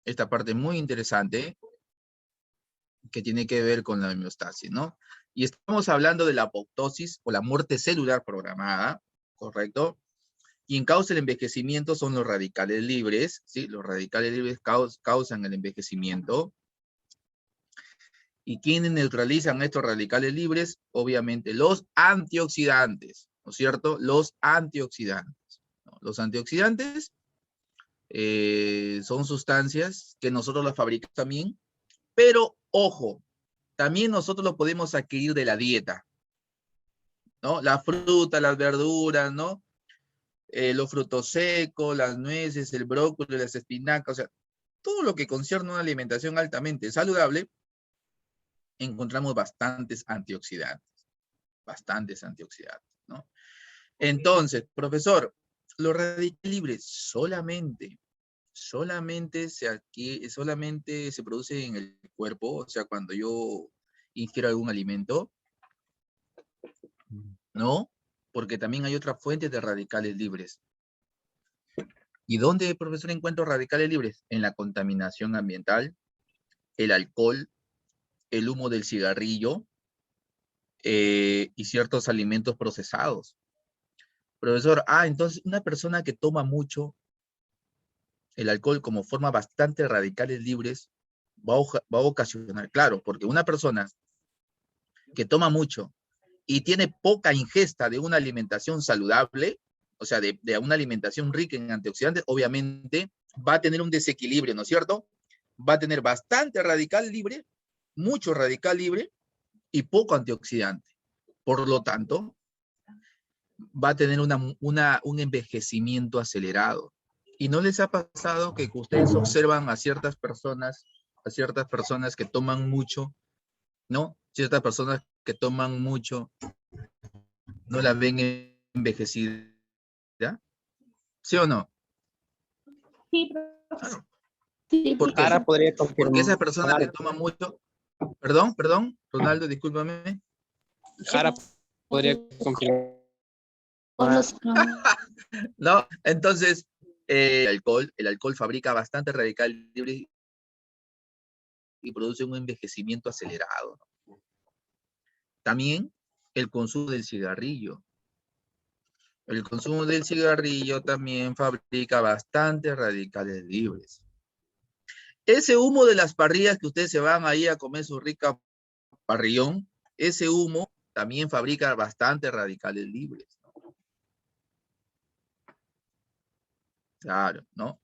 esta parte muy interesante que tiene que ver con la homeostasis, ¿no? Y estamos hablando de la apoptosis o la muerte celular programada, ¿correcto? Quien causa el envejecimiento son los radicales libres, ¿sí? Los radicales libres causan el envejecimiento. ¿Y quiénes neutralizan estos radicales libres? Obviamente los antioxidantes, ¿no es cierto? Los antioxidantes, ¿no? Los antioxidantes son sustancias que nosotros las fabricamos también, pero ojo, también nosotros lo podemos adquirir de la dieta, ¿no? La fruta, las verduras, ¿no? Los frutos secos, las nueces, el brócoli, las espinacas, o sea, todo lo que concierne a una alimentación altamente saludable, encontramos bastantes antioxidantes, ¿no? Entonces, profesor, los radicales libres solamente se produce en el cuerpo, o sea, cuando yo ingiero algún alimento, ¿no? Porque también hay otra fuente de radicales libres. ¿Y dónde, profesor, encuentro radicales libres? En la contaminación ambiental, el alcohol, el humo del cigarrillo y ciertos alimentos procesados. Profesor, entonces una persona que toma mucho el alcohol como forma bastante radicales libres va a ocasionar, claro, porque una persona que toma mucho y tiene poca ingesta de una alimentación saludable, o sea, de una alimentación rica en antioxidantes, obviamente va a tener un desequilibrio, ¿no es cierto? Va a tener bastante radical libre, mucho radical libre y poco antioxidante. Por lo tanto, va a tener un envejecimiento acelerado. ¿Y no les ha pasado que ustedes observan a ciertas personas que toman mucho, ¿no? Ciertas personas que toman mucho, no la ven envejecida? ¿Sí o no? Sí, sí, ¿Por sí. qué? Ahora podría Porque confirmar. esa persona que toma mucho, perdón, Ronaldo, discúlpame. Ahora podría confirmar. No, entonces, el alcohol fabrica bastante radical libre y produce un envejecimiento acelerado, ¿no? También el consumo del cigarrillo. El consumo del cigarrillo también fabrica bastantes radicales libres. Ese humo de las parrillas que ustedes se van ahí a comer su rica parrillón, ese humo también fabrica bastantes radicales libres, ¿no? Claro, ¿no?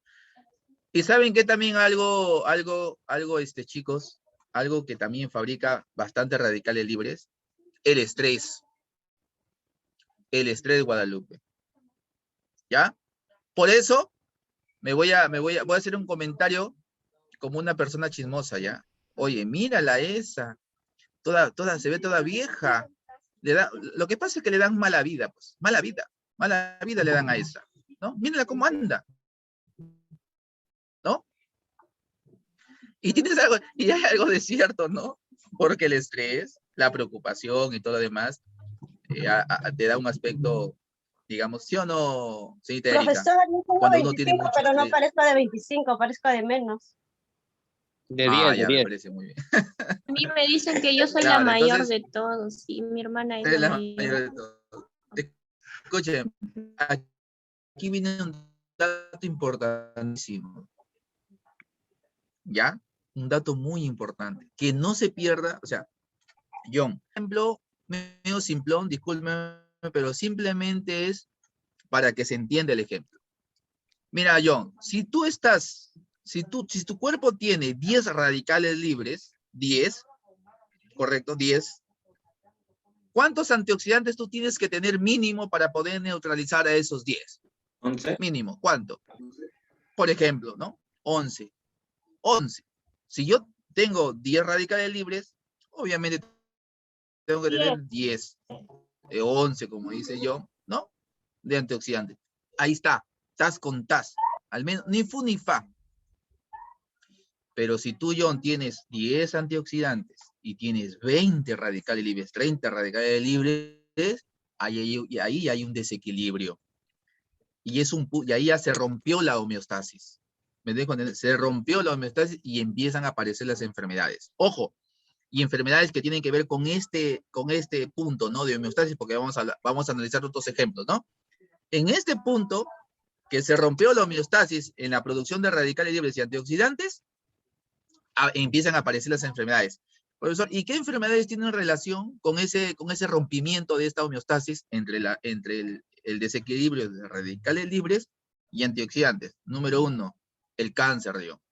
Y saben que también chicos, algo que también fabrica bastantes radicales libres, el estrés, Guadalupe, ¿ya? Por eso voy a hacer un comentario como una persona chismosa, ¿ya? Oye, mírala esa, se ve toda vieja. Lo que pasa es que le dan mala vida, pues, mala vida le dan a esa, ¿no? Mírala cómo anda, ¿no? Y hay algo de cierto, ¿no? Porque el estrés, la preocupación y todo lo demás, te da un aspecto, digamos, ¿sí o no, señorita Erika? Profesor, yo tengo Cuando uno tiene 25, mucho pero no estrés. parezco de 25, parezco de menos. De 10, de Ya me 10. parece muy bien. A mí me dicen que yo soy la Claro, mayor entonces, de todos y mi hermana es es la la mayor de mayor. todo. Escuchen, aquí viene un dato importantísimo, ¿ya? Un dato muy importante, que no se pierda, o sea, John, ejemplo medio simplón, discúlpeme, pero simplemente es para que se entienda el ejemplo. Mira, John, si tu cuerpo tiene 10 radicales libres, 10, correcto, 10, ¿cuántos antioxidantes tú tienes que tener mínimo para poder neutralizar a esos 10? 11. Mínimo, ¿cuánto? Por ejemplo, ¿no? 11. 11. Si yo tengo 10 radicales libres, obviamente tengo que tener 10, 11, como dice yo, ¿no? De antioxidantes. Ahí está, tas con tas. Al menos, ni fu ni fa. Pero si tú, John, tienes 10 antioxidantes y tienes 20 radicales libres, 30 radicales libres, ahí hay un desequilibrio. Y ahí ya se rompió la homeostasis. me dejo entender, se rompió la homeostasis y empiezan a aparecer las enfermedades. Ojo, y enfermedades que tienen que ver con este punto, ¿no? De homeostasis, porque vamos a analizar otros ejemplos, ¿no? En este punto, que se rompió la homeostasis en la producción de radicales libres y antioxidantes, empiezan a aparecer las enfermedades. Profesor, ¿y qué enfermedades tienen relación con ese rompimiento de esta homeostasis entre el desequilibrio de radicales libres y antioxidantes? Número 1, el cáncer, digo.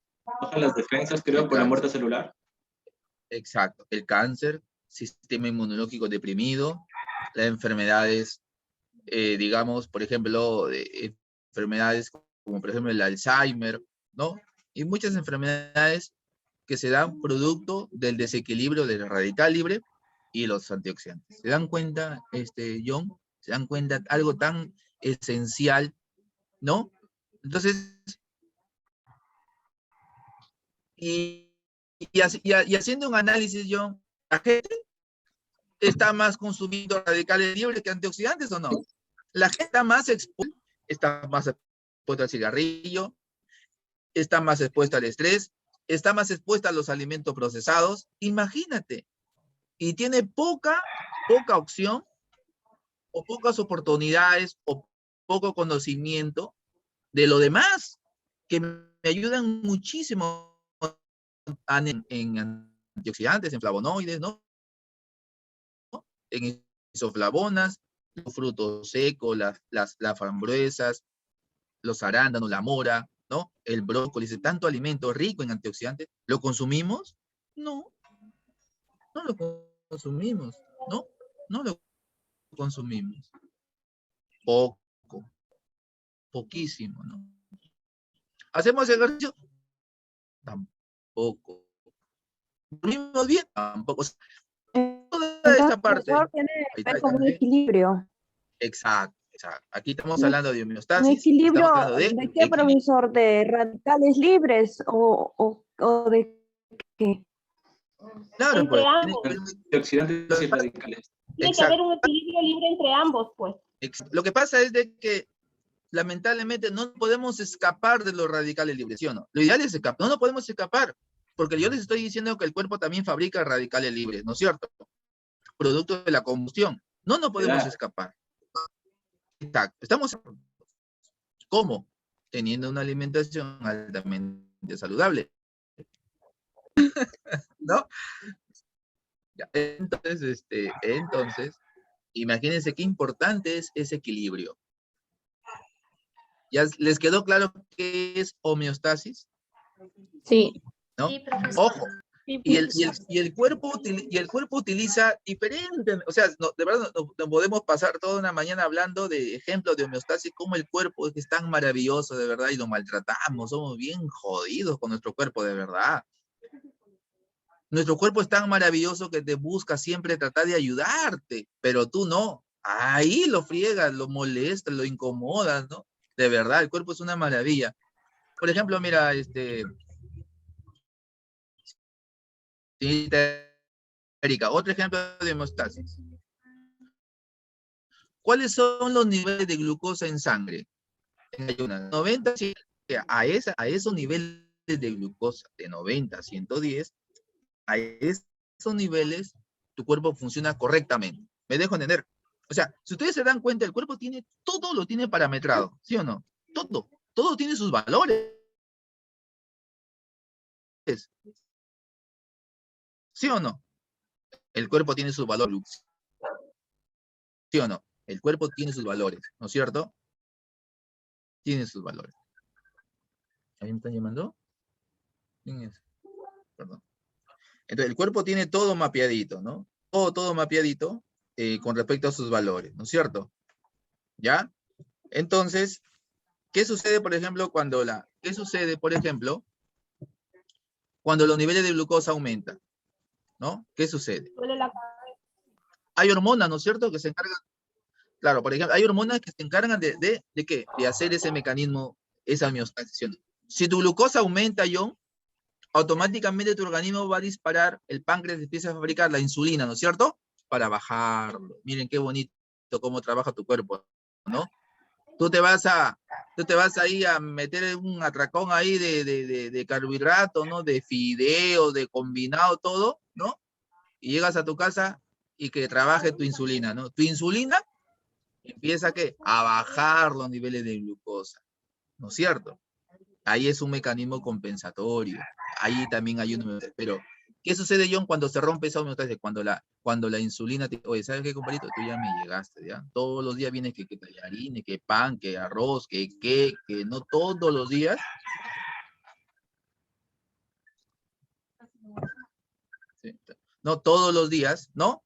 Bajan las defensas, creo, por la muerte celular. Exacto, el cáncer, sistema inmunológico deprimido, las enfermedades, digamos, por ejemplo, enfermedades como por ejemplo el Alzheimer, ¿no? Y muchas enfermedades que se dan producto del desequilibrio del radical libre y los antioxidantes. ¿Se dan cuenta, John? ¿Se dan cuenta algo tan esencial, ¿no? Entonces, y haciendo un análisis, John, ¿la gente está más consumiendo radicales libres que antioxidantes o no? La gente está más expuesta al cigarrillo, está más expuesta al estrés, está más expuesta a los alimentos procesados, imagínate, y tiene poca opción, o pocas oportunidades, o poco conocimiento de lo demás, que me ayudan muchísimo en antioxidantes, en flavonoides, ¿no? En isoflavonas, los frutos secos, las frambuesas, los arándanos, la mora, ¿no? El brócoli, tanto alimento rico en antioxidantes. ¿Lo consumimos? No, no lo consumimos, ¿no? No lo consumimos. Poquísimo, ¿no? ¿Hacemos ejercicio? Tampoco. ¿Dormimos bien? Tampoco. Toda esta parte. Tiene que ver con un equilibrio. Exacto. Aquí estamos hablando de homeostasis. ¿Un equilibrio de qué, profesor? ¿De radicales libres o de qué? Claro, Entre pues. ambos. Antioxidantes y radicales. Tiene que haber un equilibrio libre entre ambos, pues. Lo que pasa es de que lamentablemente no podemos escapar de los radicales libres, ¿sí o no? Lo ideal es escapar. No podemos escapar, porque yo les estoy diciendo que el cuerpo también fabrica radicales libres, ¿no es cierto? Producto de la combustión. No podemos escapar. Exacto. Estamos. ¿Cómo? Teniendo una alimentación altamente saludable. ¿No? Ya, entonces, imagínense qué importante es ese equilibrio. ¿Ya les quedó claro qué es homeostasis? Sí. ¿No? Sí, profesor. Ojo. Y el cuerpo utiliza diferentes, o sea, de verdad no podemos pasar toda una mañana hablando de ejemplos de homeostasis, como el cuerpo es tan maravilloso, de verdad, y lo maltratamos, somos bien jodidos con nuestro cuerpo, de verdad. Nuestro cuerpo es tan maravilloso que te busca siempre tratar de ayudarte, pero tú no. Ahí lo friegas, lo molestas, lo incomodas, ¿no? De verdad, el cuerpo es una maravilla. Por ejemplo, mira, Erika, otro ejemplo de hemostasis. ¿Cuáles son los niveles de glucosa en sangre? En ayunas, 90, a esos niveles de glucosa de 90 a 110, a esos niveles, tu cuerpo funciona correctamente. ¿Me dejo entender? O sea, si ustedes se dan cuenta, el cuerpo tiene, todo lo tiene parametrado, ¿sí o no? Todo tiene sus valores. ¿Sí o no? El cuerpo tiene sus valores. ¿Sí o no? El cuerpo tiene sus valores, ¿no es cierto? Tiene sus valores. ¿Alguien me está llamando? ¿Quién es? Perdón. Entonces, el cuerpo tiene todo mapeadito, ¿no? Todo mapeadito con respecto a sus valores, ¿no es cierto? ¿Ya? Entonces, ¿qué sucede, por ejemplo, cuando los niveles de glucosa aumentan? ¿No? ¿Qué sucede? Duele la cabeza. Hay hormonas, ¿no es cierto?, que se encargan. Claro, por ejemplo, hay hormonas que se encargan ¿de qué? De hacer ese mecanismo, esa homeostasis. Si tu glucosa aumenta, John, automáticamente tu organismo va a disparar, el páncreas empieza a fabricar la insulina, ¿no es cierto? Para bajarlo. Miren qué bonito cómo trabaja tu cuerpo, ¿no? Tú te vas ahí a meter un atracón ahí de carbohidrato, ¿no? De fideo, de combinado, todo, ¿no? Y llegas a tu casa y que trabaje tu insulina, ¿no? Tu insulina empieza ¿qué? A bajar los niveles de glucosa, ¿no es cierto? Ahí es un mecanismo compensatorio. Ahí también hay un... Pero, ¿qué sucede, John, cuando se rompe esa homeostasis? Cuando la insulina te... Oye, ¿sabes qué, compadrito? Tú ya me llegaste, ¿ya? Todos los días vienes que tallarines, que pan, que arroz, que no todos los días. Sí. No todos los días, ¿no?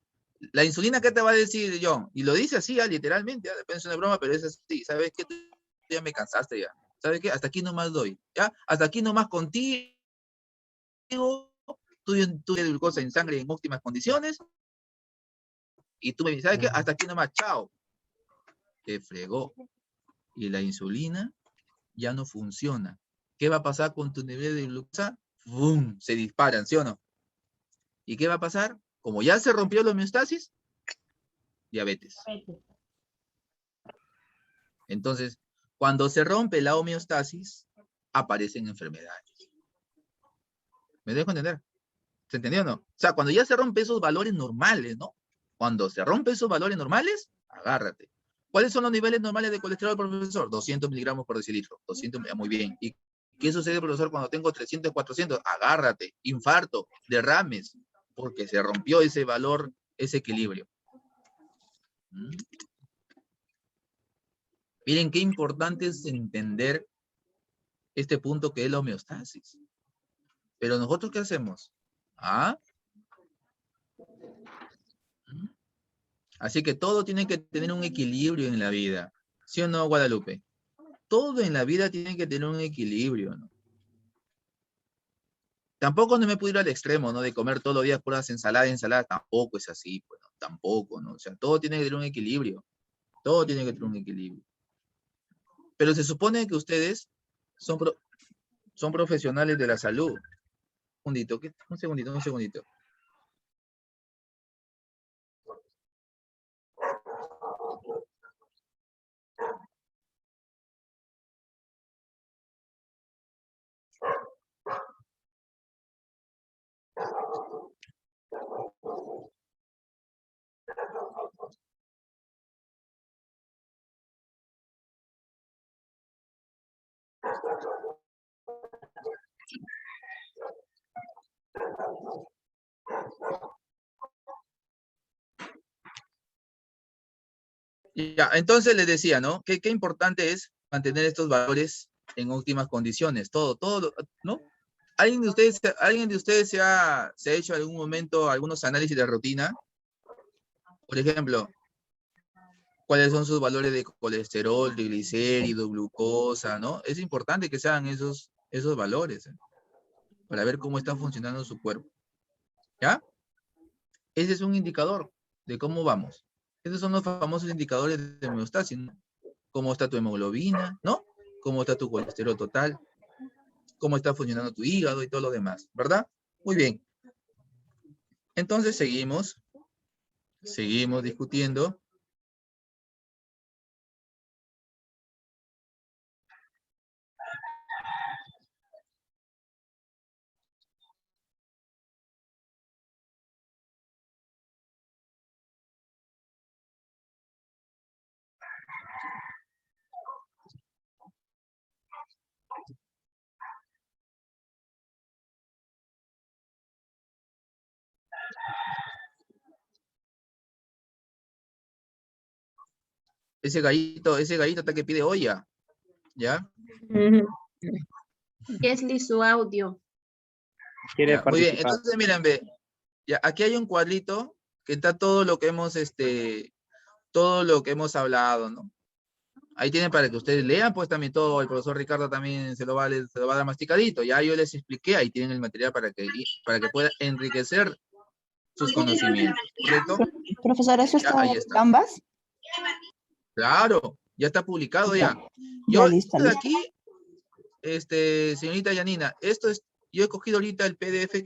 La insulina, ¿qué te va a decir, John? Y lo dice así, literalmente, ¿ya? Depende de una broma, pero es así. ¿Sabes qué? Tú ya me cansaste, ya. ¿Sabes qué? Hasta aquí nomás doy, ¿ya? Hasta aquí nomás contigo. Tú tienes glucosa en sangre en óptimas condiciones. Y tú me dices, ¿sabes qué? Hasta aquí nomás, chao. Te fregó. Y la insulina ya no funciona. ¿Qué va a pasar con tu nivel de glucosa? ¡Bum! Se disparan, ¿sí o no? ¿Y qué va a pasar? Como ya se rompió la homeostasis, diabetes. Entonces, cuando se rompe la homeostasis, aparecen enfermedades. ¿Me dejo entender? ¿Se entendió o no? O sea, cuando ya se rompen esos valores normales, ¿no? Cuando se rompen esos valores normales, agárrate. ¿Cuáles son los niveles normales de colesterol, profesor? 200 miligramos por decilitro. 200, muy bien. ¿Y qué sucede, profesor, cuando tengo 300, 400? Agárrate. Infarto, derrames, porque se rompió ese valor, ese equilibrio. Miren qué importante es entender este punto que es la homeostasis. Pero nosotros, ¿qué hacemos? ¿Ah? Así que todo tiene que tener un equilibrio en la vida. ¿Sí o no, Guadalupe? Todo en la vida tiene que tener un equilibrio, ¿no? Tampoco no me puedo ir al extremo, ¿no? De comer todos los días puras ensaladas, tampoco es así, pues, ¿no? Tampoco, ¿no? O sea, todo tiene que tener un equilibrio. Todo tiene que tener un equilibrio. Pero se supone que ustedes son profesionales de la salud. Un segundito. Ya, entonces les decía, ¿no? Qué importante es mantener estos valores en óptimas condiciones. Todo, ¿no? ¿Alguien de ustedes se ha hecho en algún momento algunos análisis de rutina? Por ejemplo, ¿cuáles son sus valores de colesterol, triglicéridos, glucosa, ¿no? Es importante que sean esos valores, para ver cómo está funcionando su cuerpo. ¿Ya? Ese es un indicador de cómo vamos. Esos son los famosos indicadores de homeostasis, ¿no? Cómo está tu hemoglobina, ¿no? Cómo está tu colesterol total, cómo está funcionando tu hígado y todo lo demás, ¿verdad? Muy bien. Entonces seguimos discutiendo. Ese gallito está que pide olla, ¿ya? Leslie, su audio. Quiere Ya, muy bien, participar. entonces miren, ve, ya, aquí hay un cuadrito que está todo lo que hemos, hablado, ¿no? Ahí tienen para que ustedes lean, pues también todo, el profesor Ricardo también se lo va a dar masticadito, ya yo les expliqué, ahí tienen el material para que puedan enriquecer sus conocimientos, ¿correcto? Profesor, ¿eso Ya, está ahí en está. Canvas? Claro, ya está publicado ya. Ya, Yo listo, de listo. aquí, señorita Yanina, yo he cogido ahorita el PDF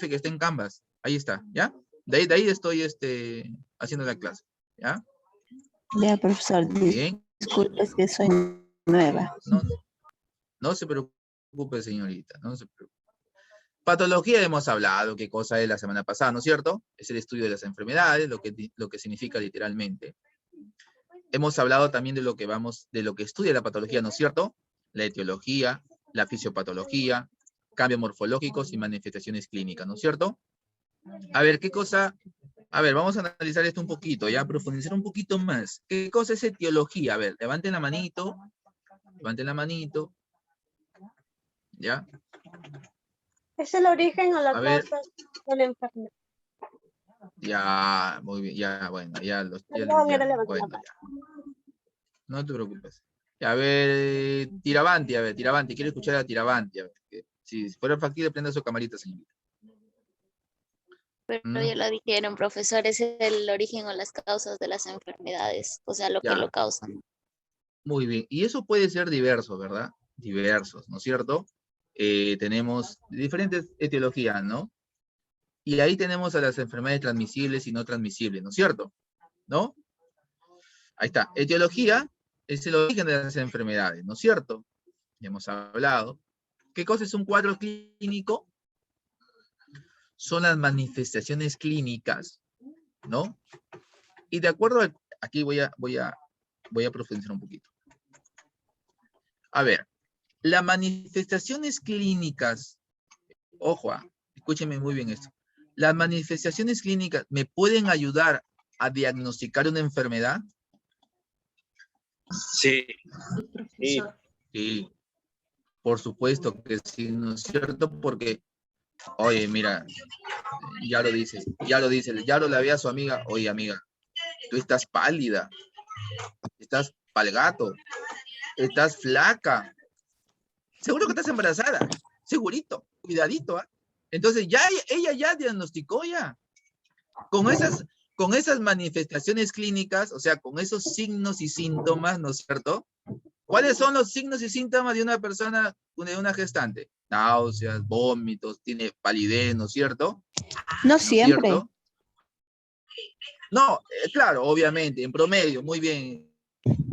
que está en Canvas. Ahí está, ¿ya? De ahí estoy haciendo la clase, ¿ya? Ya, profesor. Bien. Disculpe, es que soy nueva. No se preocupe, señorita, no se preocupe. Patología hemos hablado, qué cosa es la semana pasada, ¿no es cierto? Es el estudio de las enfermedades, lo que significa literalmente. Hemos hablado también de lo que estudia la patología, ¿no es cierto? La etiología, la fisiopatología, cambios morfológicos y manifestaciones clínicas, ¿no es cierto? A ver, ¿qué cosa? A ver, vamos a analizar esto un poquito, ya, profundizar un poquito más. ¿Qué cosa es etiología? A ver, levanten la manito, ¿ya? Es el origen o la A ver. causa de la enfermedad. Ya, muy bien, ya, bueno, ya los... Perdón, era la bueno, máquina. ya. No te preocupes. A ver, Tiravanti, quiero escuchar a Tiravanti, a ver, que si fuera factible, prenda su camarita, señorita. Pero ya lo dijeron, profesor, es el origen o las causas de las enfermedades, o sea, lo que Ya. lo causan. Muy bien, y eso puede ser diverso, ¿verdad? Diversos, ¿no es cierto? Tenemos diferentes etiologías, ¿no? Y ahí tenemos a las enfermedades transmisibles y no transmisibles, ¿no es cierto? ¿No? Ahí está. Etiología es el origen de las enfermedades, ¿no es cierto? Ya hemos hablado. ¿Qué cosa es un cuadro clínico? Son las manifestaciones clínicas, ¿no? Y de acuerdo a... Aquí voy a profundizar un poquito. A ver, las manifestaciones clínicas, ojo, escúchenme muy bien esto. Las manifestaciones clínicas me pueden ayudar a diagnosticar una enfermedad. Sí. Sí. Sí, por supuesto que sí, ¿no es cierto? Porque, oye, mira, ya lo dice, ya lo le había a su amiga, oye, amiga, tú estás pálida, estás palgato, estás flaca, seguro que estás embarazada, segurito, cuidadito, ¿ah? Entonces ya ella ya diagnosticó ya, con esas manifestaciones clínicas, o sea, con esos signos y síntomas, ¿no es cierto? ¿Cuáles son los signos y síntomas de una persona, de una gestante? Náuseas, vómitos, tiene palidez, ¿no es cierto? No siempre. ¿Cierto? No, claro, obviamente, en promedio, muy bien,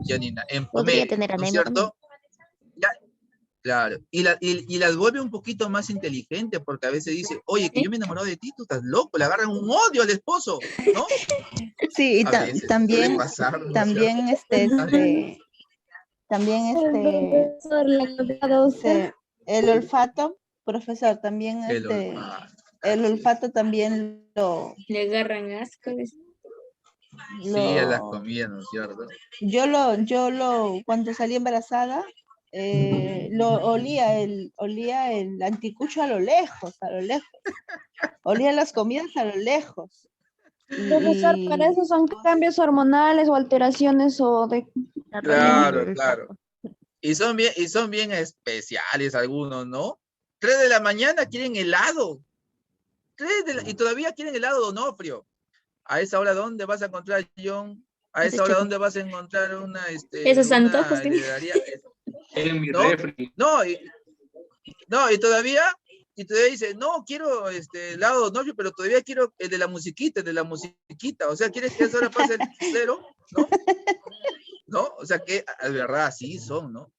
Janina, en Podría promedio, tener ¿no es anemia cierto? Ya, claro, y las vuelve un poquito más inteligentes, porque a veces dice, oye, que yo me he enamorado de ti, tú estás loco, le agarran un odio al esposo, ¿no? Sí, y A veces suele también, pasar, ¿no es también el olfato, profesor, también el olfato también Le agarran asco. Sí, a las comidas, ¿no es cierto? cuando salí embarazada, lo olía el anticucho a lo lejos, olía las comidas a lo lejos. Profesor, para eso son cambios hormonales o alteraciones o de... Claro, claro. Y son bien especiales algunos, ¿no? 3 de la mañana quieren helado. Y todavía quieren helado Donofrio. A esa hora, ¿dónde vas a encontrar, John? A esa hora, ¿dónde vas a encontrar una, Esos antojos tienen. En mi ¿No? refri. No, y todavía dice, no, quiero helado Donofrio, pero todavía quiero el de la musiquita, O sea, ¿quieres que a esa hora pase el cero? ¿No? ¿No? O sea, que, de verdad, así son, ¿no?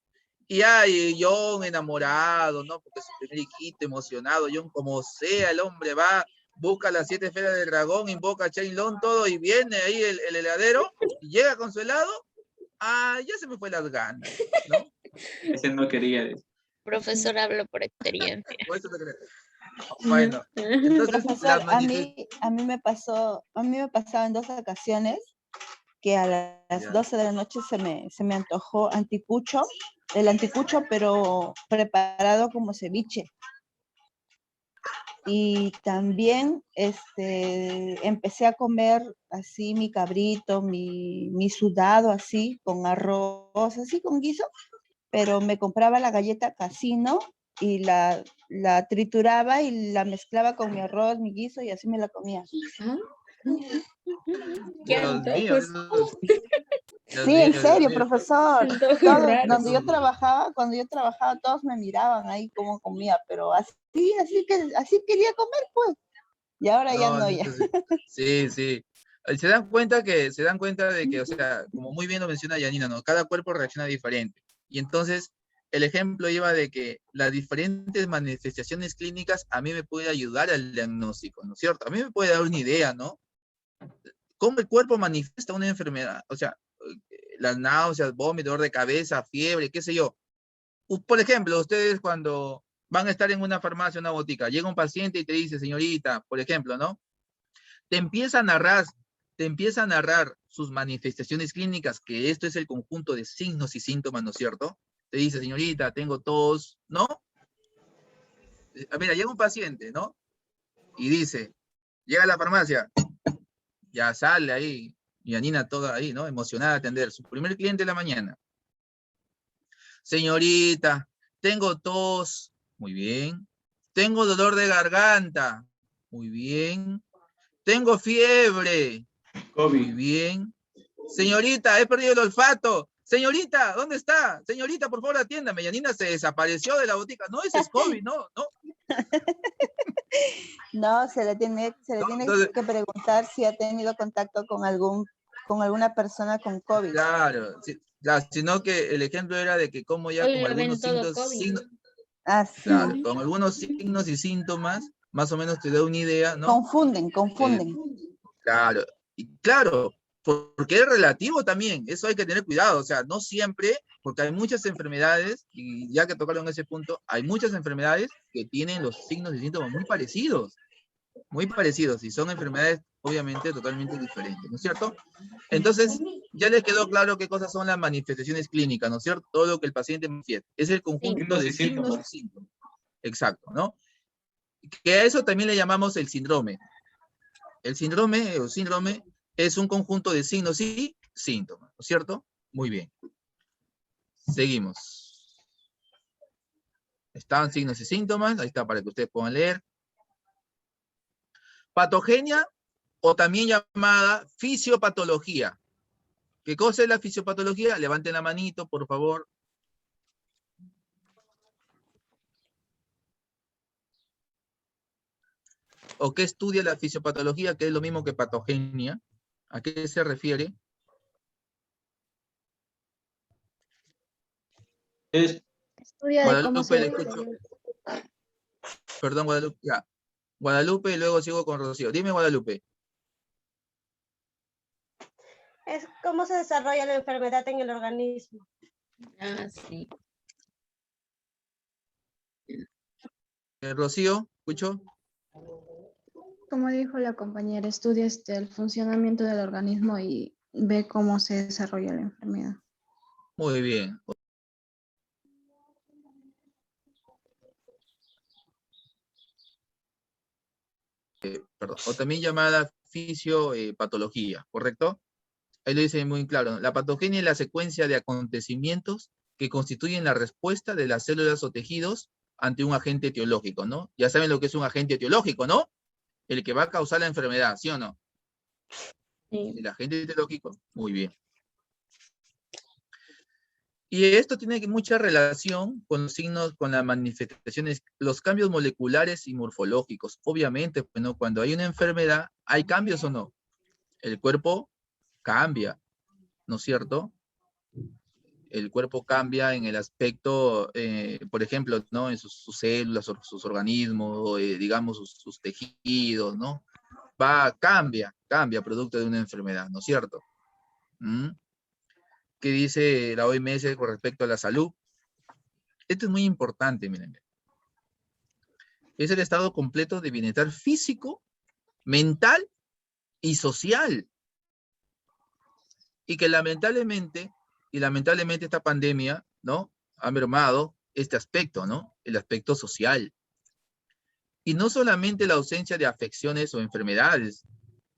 Y hay John enamorado, ¿no? Porque es su primer hijito, emocionado. John, como sea, el hombre va, busca las 7 esferas del dragón, invoca a Chainlong, todo, y viene ahí el heladero, y llega con su helado. Ya se me fue las ganas, ¿no? Ese no quería decir. Profesor, hablo por experiencia. Bueno, entonces, Profesor, a mí me pasó en 2 ocasiones que a las 12 de la noche se me antojó el anticucho, pero preparado como ceviche. Y también empecé a comer así mi cabrito, mi sudado así, con arroz, así con guiso, pero me compraba la galleta Casino y la trituraba y la mezclaba con mi arroz, mi guiso y así me la comía. Qué Dios mío, antojos. Sí, en serio, profesor. Antojos Todos, raros. cuando yo trabajaba, todos me miraban ahí como comía, pero así quería comer, pues. Y ahora ya no, ya. Sí, sí. Se dan cuenta de que, o sea, como muy bien lo menciona Yanina, ¿no? Cada cuerpo reacciona diferente. Y entonces, el ejemplo lleva de que las diferentes manifestaciones clínicas a mí me puede ayudar al diagnóstico, ¿no es cierto? A mí me puede dar una idea, ¿no? Cómo el cuerpo manifiesta una enfermedad, o sea, las náuseas, vómito, dolor de cabeza, fiebre, qué sé yo. Por ejemplo, ustedes cuando van a estar en una farmacia, una botica, llega un paciente y te dice, señorita, por ejemplo, ¿no? Te empieza a narrar sus manifestaciones clínicas, que esto es el conjunto de signos y síntomas, ¿no es cierto? Te dice, señorita, tengo tos, ¿no? Mira, llega un paciente, ¿no? Y dice, llega a la farmacia, ya sale ahí, y Yanina toda ahí, ¿no? Emocionada a atender, su primer cliente de la mañana. Señorita, tengo tos, muy bien. Tengo dolor de garganta, muy bien. Tengo fiebre, muy COVID. bien. Señorita, he perdido el olfato. Señorita, ¿dónde está? Señorita, por favor, atiéndame. Yanina se desapareció de la botica. No, ese es COVID, no, no. No, se le tiene Entonces, que preguntar si ha tenido contacto con alguna persona con COVID. claro, sino que el ejemplo era de que como ya Hoy con lo ven algunos todo signos, COVID. Así. claro, con algunos signos y síntomas, más o menos te da una idea, ¿no? Confunden. Claro, y claro, porque es relativo también, eso hay que tener cuidado, o sea, no siempre, porque hay muchas enfermedades, y ya que tocaron ese punto, hay muchas enfermedades que tienen los signos y síntomas muy parecidos, y son enfermedades obviamente totalmente diferentes, ¿no es cierto? Entonces, ya les quedó claro qué cosas son las manifestaciones clínicas, ¿no es cierto? Todo lo que el paciente manifiesta, es el conjunto Signos de y signos y síntomas. síntomas, exacto, ¿no? Que a eso también le llamamos el síndrome. El síndrome o síndrome es un conjunto de signos y síntomas, ¿no es cierto? Muy bien. Seguimos. Están signos y síntomas, ahí está para que ustedes puedan leer. Patogenia o también llamada fisiopatología. ¿Qué cosa es la fisiopatología? Levanten la manito, por favor. ¿O qué estudia la fisiopatología? Que es lo mismo que patogenia. ¿A qué se refiere? Es Estudia de cómo Guadalupe, se le escucho. Perdón, Guadalupe. Ya. Guadalupe y luego sigo con Rocío. Dime, Guadalupe. Es cómo se desarrolla la enfermedad en el organismo. Ah, sí. Rocío, ¿escucho? Como dijo la compañera, estudia el funcionamiento del organismo y ve cómo se desarrolla la enfermedad. Muy bien. Perdón. O también llamada fisiopatología, ¿correcto? Ahí lo dice muy claro, ¿no? La patogenia es la secuencia de acontecimientos que constituyen la respuesta de las células o tejidos ante un agente etiológico, ¿no? Ya saben lo que es un agente etiológico, ¿no? El que va a causar la enfermedad, ¿sí o no? Sí. El agente etiológico, muy bien. Y esto tiene mucha relación con los signos, con las manifestaciones, los cambios moleculares y morfológicos. Obviamente, bueno, cuando hay una enfermedad, ¿hay cambios o no? El cuerpo cambia, ¿no es cierto? El cuerpo cambia en el aspecto, por ejemplo, ¿no? En sus células, sus organismos, digamos, sus tejidos, ¿no? Cambia producto de una enfermedad, ¿no es cierto? ¿Mm? ¿Qué dice la OMS con respecto a la salud? Esto es muy importante, miren. Es el estado completo de bienestar físico, mental y social. Y que lamentablemente esta pandemia, ¿no? Ha mermado este aspecto, ¿no? El aspecto social. Y no solamente la ausencia de afecciones o enfermedades.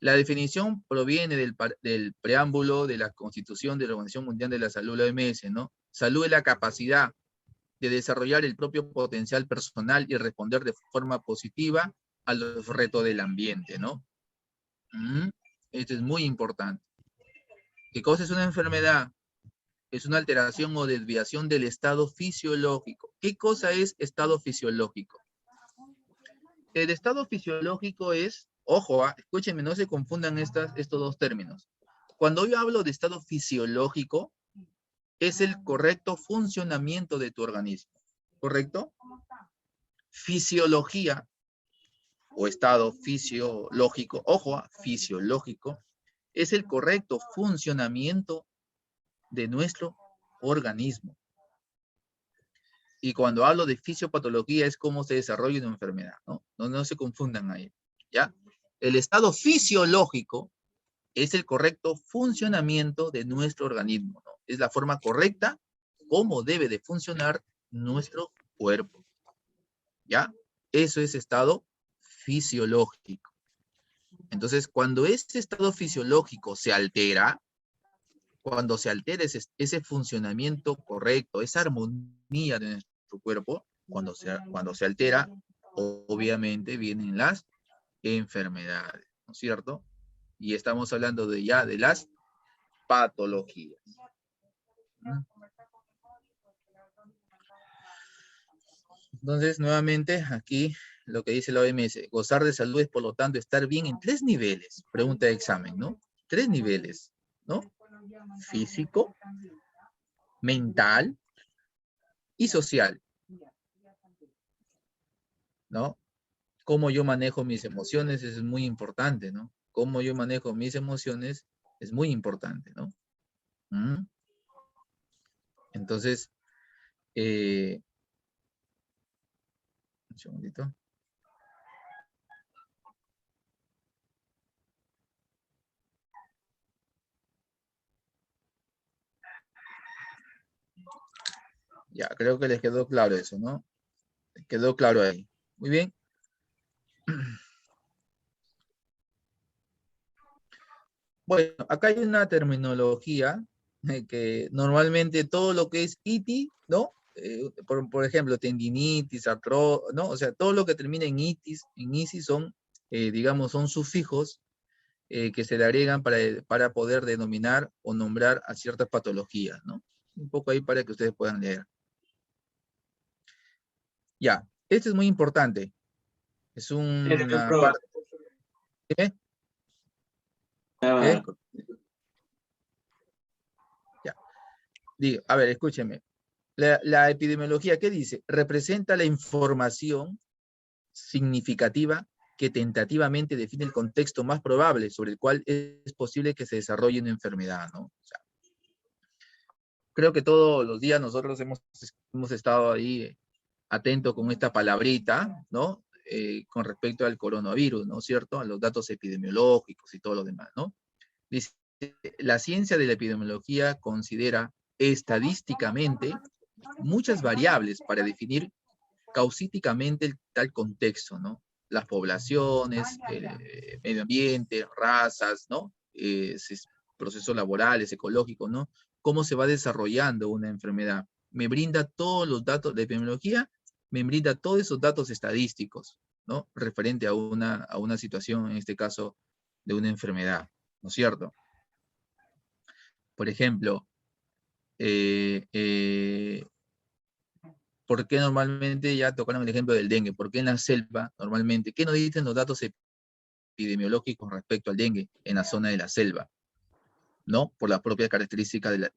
La definición proviene del preámbulo de la Constitución de la Organización Mundial de la Salud, la OMS, ¿no? Salud es la capacidad de desarrollar el propio potencial personal y responder de forma positiva a los retos del ambiente, ¿no? Esto es muy importante. ¿Qué cosa es una enfermedad? Es una alteración o desviación del estado fisiológico. ¿Qué cosa es estado fisiológico? El estado fisiológico es Ojo, escúchenme, no se confundan estos dos términos. Cuando yo hablo de estado fisiológico, es el correcto funcionamiento de tu organismo, ¿correcto? Fisiología o estado fisiológico, ojo, fisiológico, es el correcto funcionamiento de nuestro organismo. Y cuando hablo de fisiopatología es cómo se desarrolla una enfermedad, ¿no? No se confundan ahí, ¿ya? El estado fisiológico es el correcto funcionamiento de nuestro organismo, ¿no? Es la forma correcta cómo debe de funcionar nuestro cuerpo, ¿ya? Eso es estado fisiológico. Entonces, cuando ese estado fisiológico se altera, cuando se altera ese funcionamiento correcto, esa armonía de nuestro cuerpo, cuando se altera, obviamente vienen las enfermedades, ¿no es cierto? Y estamos hablando de las patologías. Entonces, nuevamente, aquí lo que dice la OMS, gozar de salud es, por lo tanto, estar bien en 3 niveles. Pregunta de examen, ¿no? 3 niveles, ¿no? Físico, mental y social, ¿no? Cómo yo manejo mis emociones es muy importante, ¿no? Cómo yo manejo mis emociones es muy importante, ¿no? Entonces, un segundito. Ya, creo que les quedó claro eso, ¿no? Quedó claro ahí. Muy bien. Bueno, acá hay una terminología que normalmente todo lo que es itis, ¿no? Por ejemplo, tendinitis, ¿no? O sea, todo lo que termina en itis son, digamos, son sufijos que se le agregan para poder denominar o nombrar a ciertas patologías, ¿no? Un poco ahí para que ustedes puedan leer. Ya, esto es muy importante. Es una parte. ¿Qué? ¿Qué? Ya. Digo, a ver, escúcheme. La epidemiología, ¿qué dice? Representa la información significativa que tentativamente define el contexto más probable sobre el cual es posible que se desarrolle una enfermedad, ¿no? O sea, creo que todos los días nosotros hemos estado ahí atentos con esta palabrita, ¿no? Con respecto al coronavirus, ¿no es cierto? A los datos epidemiológicos y todo lo demás, ¿no? Dice, la ciencia de la epidemiología considera estadísticamente muchas variables para definir causísticamente tal contexto, ¿no? Las poblaciones, el medio ambiente, razas, ¿no? Procesos laborales, ecológicos, ¿no? Cómo se va desarrollando una enfermedad. Me brinda todos los datos de epidemiología, me brinda todos esos datos estadísticos, ¿no? Referente a una situación, en este caso, de una enfermedad, ¿no es cierto? Por ejemplo, ¿por qué normalmente, ya tocaron el ejemplo del dengue, por qué en la selva normalmente, qué nos dicen los datos epidemiológicos respecto al dengue en la zona de la selva? ¿No? Por la propia característica de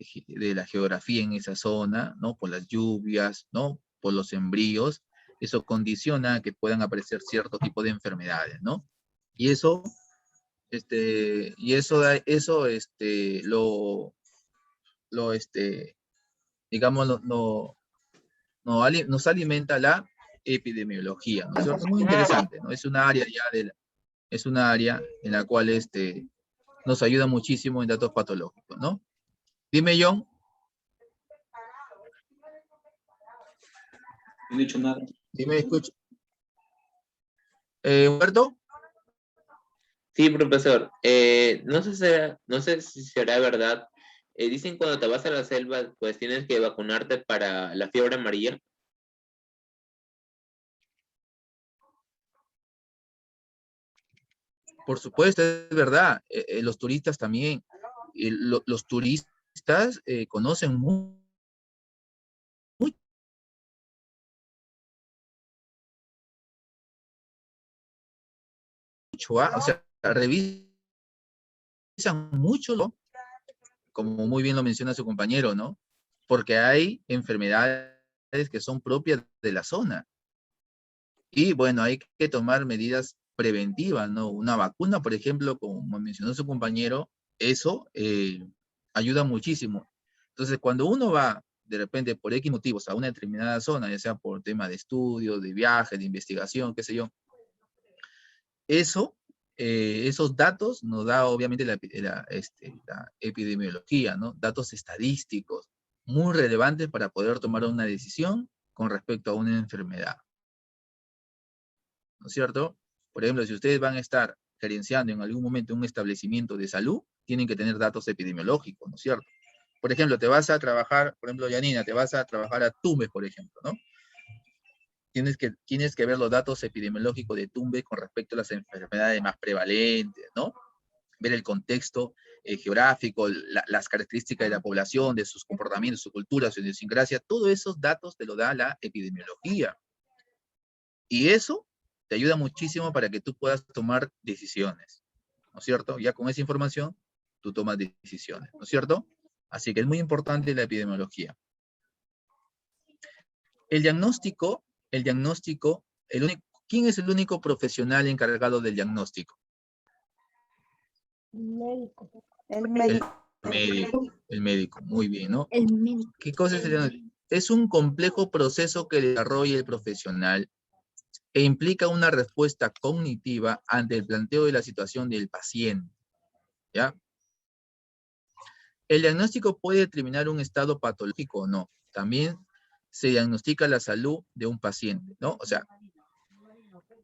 la geografía en esa zona, ¿no? Por las lluvias, ¿no? Por los sembríos, eso condiciona que puedan aparecer cierto tipo de enfermedades, ¿no? Y eso, digamos, nos alimenta la epidemiología, ¿no es cierto? Muy interesante, ¿no? Es una área en la cual nos ayuda muchísimo en datos patológicos, ¿no? Dime, John. No he dicho nada. Dime, escucha. Humberto. Sí, profesor. No sé si será verdad. Dicen cuando te vas a la selva, pues tienes que vacunarte para la fiebre amarilla. Por supuesto, es verdad. Los turistas también. Los turistas conocen mucho mucho, ¿ah? O sea, revisan mucho, ¿no? Como muy bien lo menciona su compañero, ¿no? Porque hay enfermedades que son propias de la zona. Y bueno, hay que tomar medidas preventivas, ¿no? Una vacuna, por ejemplo, como mencionó su compañero, eso ayuda muchísimo. Entonces, cuando uno va, de repente, por X motivos, a una determinada zona, ya sea por tema de estudio, de viaje, de investigación, qué sé yo, eso, esos datos nos da obviamente la epidemiología, ¿no? Datos estadísticos muy relevantes para poder tomar una decisión con respecto a una enfermedad. ¿No es cierto? Por ejemplo, si ustedes van a estar gerenciando en algún momento un establecimiento de salud, tienen que tener datos epidemiológicos, ¿no es cierto? Por ejemplo, te vas a trabajar, por ejemplo, Yanina, te vas a trabajar a Tumbes, por ejemplo, ¿no? Tienes que ver los datos epidemiológicos de Tumbes con respecto a las enfermedades más prevalentes, ¿no? Ver el contexto geográfico, las características de la población, de sus comportamientos, su cultura, su idiosincrasia, todos esos datos te lo da la epidemiología. Y eso te ayuda muchísimo para que tú puedas tomar decisiones, ¿no es cierto? Ya con esa información, tú tomas decisiones, ¿no es cierto? Así que es muy importante la epidemiología. El diagnóstico, ¿quién es el único profesional encargado del diagnóstico? Médico. El médico. El médico, muy bien, ¿no? El médico. ¿Qué cosa es el diagnóstico? Es un complejo proceso que desarrolla el profesional e implica una respuesta cognitiva ante el planteo de la situación del paciente, ¿ya? El diagnóstico puede determinar un estado patológico o no. También se diagnostica la salud de un paciente, ¿no? O sea,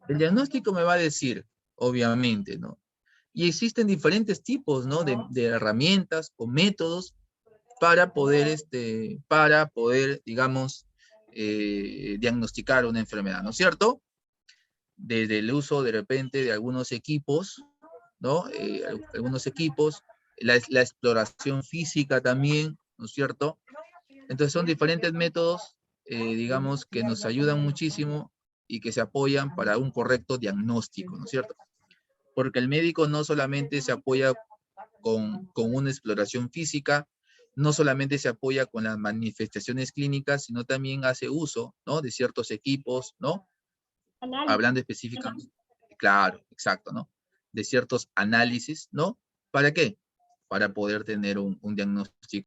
el diagnóstico me va a decir, obviamente, ¿no? Y existen diferentes tipos, ¿no? De herramientas o métodos para poder, digamos, diagnosticar una enfermedad, ¿no es cierto? Desde el uso, de repente, de algunos equipos, ¿no? Algunos equipos, la exploración física también, ¿no es cierto? Entonces son diferentes métodos, digamos, que nos ayudan muchísimo y que se apoyan para un correcto diagnóstico, ¿no es cierto? Porque el médico no solamente se apoya con una exploración física, no solamente se apoya con las manifestaciones clínicas, sino también hace uso, ¿no? De ciertos equipos, ¿no? Hablando específicamente, claro, exacto, ¿no? De ciertos análisis, ¿no? ¿Para qué? Para poder tener un diagnóstico